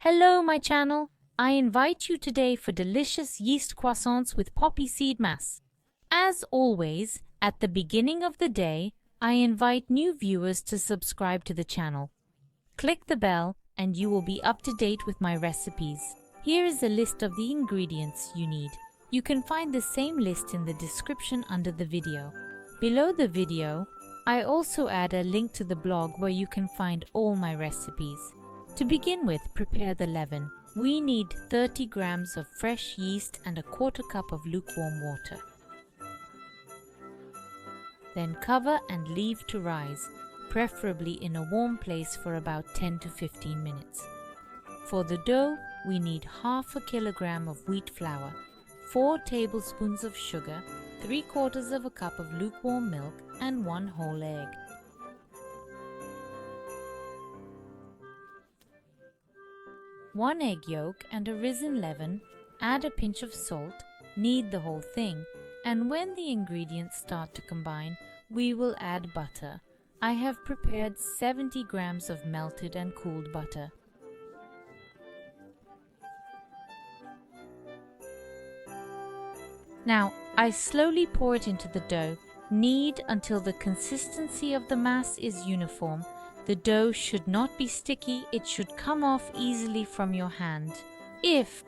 Hello, my channel. I invite you today for delicious yeast croissants with poppy seed mass. As always, at the beginning of the day, I invite new viewers to subscribe to the channel. Click the bell and you will be up to date with my recipes. Here is a list of the ingredients you need. You can find the same list in the description under the video. Below the video, I also add a link to the blog where you can find all my recipes. To begin with, prepare the leaven. We need 30 grams of fresh yeast and a quarter cup of lukewarm water. Then cover and leave to rise, preferably in a warm place for about 10 to 15 minutes. For the dough, we need half a kilogram of wheat flour, 4 tablespoons of sugar, 3/4 of a cup of lukewarm milk, and 1 whole egg. One egg yolk and a risen leaven, add a pinch of salt, knead the whole thing, and when the ingredients start to combine, we will add butter. I have prepared 70 grams of melted and cooled butter. Now, I slowly pour it into the dough. Knead until the consistency of the mass is uniform. The dough should not be sticky, it should come off easily from your hand. If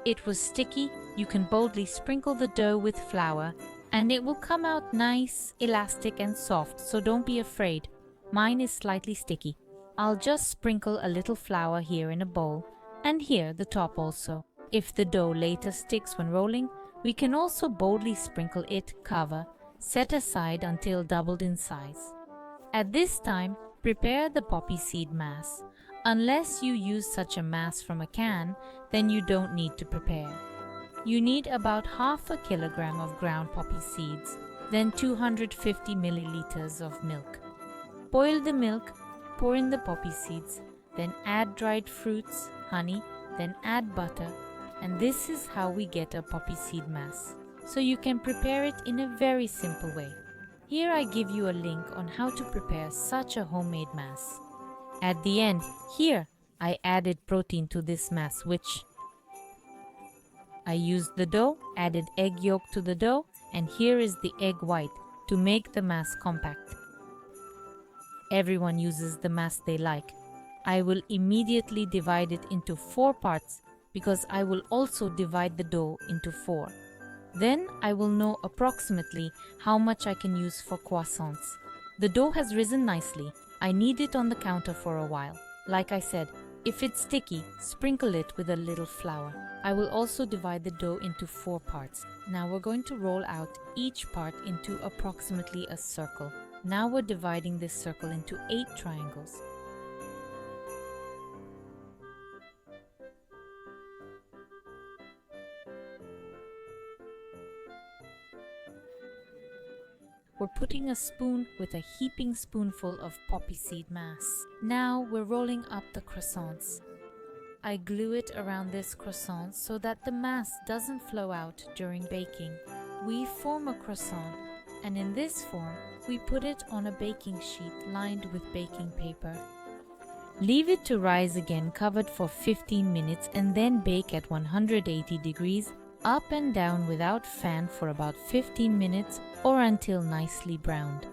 it was sticky, you can boldly sprinkle the dough with flour and it will come out nice, elastic and soft, so don't be afraid. Mine is slightly sticky. I'll just sprinkle a little flour here in a bowl and here the top also. If the dough later sticks when rolling, we can also boldly sprinkle it, cover, set aside until doubled in size. At this time, prepare the poppy seed mass. Unless you use such a mass from a can, then you don't need to prepare. You need about half a kilogram of ground poppy seeds, then 250 milliliters of milk. Boil the milk, pour in the poppy seeds, then add dried fruits, honey, then add butter, and this is how we get a poppy seed mass. So you can prepare it in a very simple way. Here I give you a link on how to prepare such a homemade mass. At the end, here I added protein to this mass, which I used the dough, added egg yolk to the dough, and here is the egg white to make the mass compact. Everyone uses the mass they like. I will immediately divide it into 4 parts because I will also divide the dough into 4. Then I will know approximately how much I can use for croissants. The dough has risen nicely. I knead it on the counter for a while. Like I said, if it's sticky, sprinkle it with a little flour. I will also divide the dough into 4 parts. Now we're going to roll out each part into approximately a circle. Now we're dividing this circle into 8 triangles. We're putting a spoon with a heaping spoonful of poppy seed mass. Now we're rolling up the croissants. I glue it around this croissant so that the mass doesn't flow out during baking. We form a croissant, and in this form, we put it on a baking sheet lined with baking paper. Leave it to rise again covered for 15 minutes and then bake at 180 degrees up and down without fan for about 15 minutes or until nicely browned.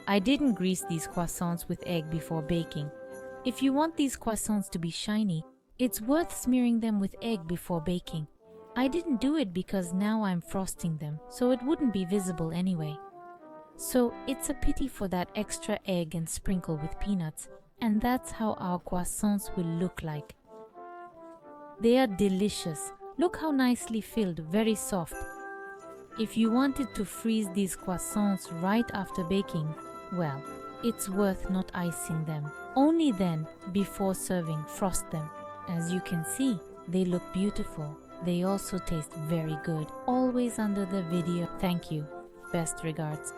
I didn't grease these croissants with egg before baking. If you want these croissants to be shiny, it's worth smearing them with egg before baking. I didn't do it because now I'm frosting them, so it wouldn't be visible anyway. So it's a pity for that extra egg and sprinkle with peanuts, and that's how our croissants will look like. They are delicious. Look how nicely filled, very soft. If you wanted to freeze these croissants right after baking, well, it's worth not icing them. Only then, before serving, frost them. As you can see, they look beautiful. They also taste very good. Always under the video. Thank you. Best regards.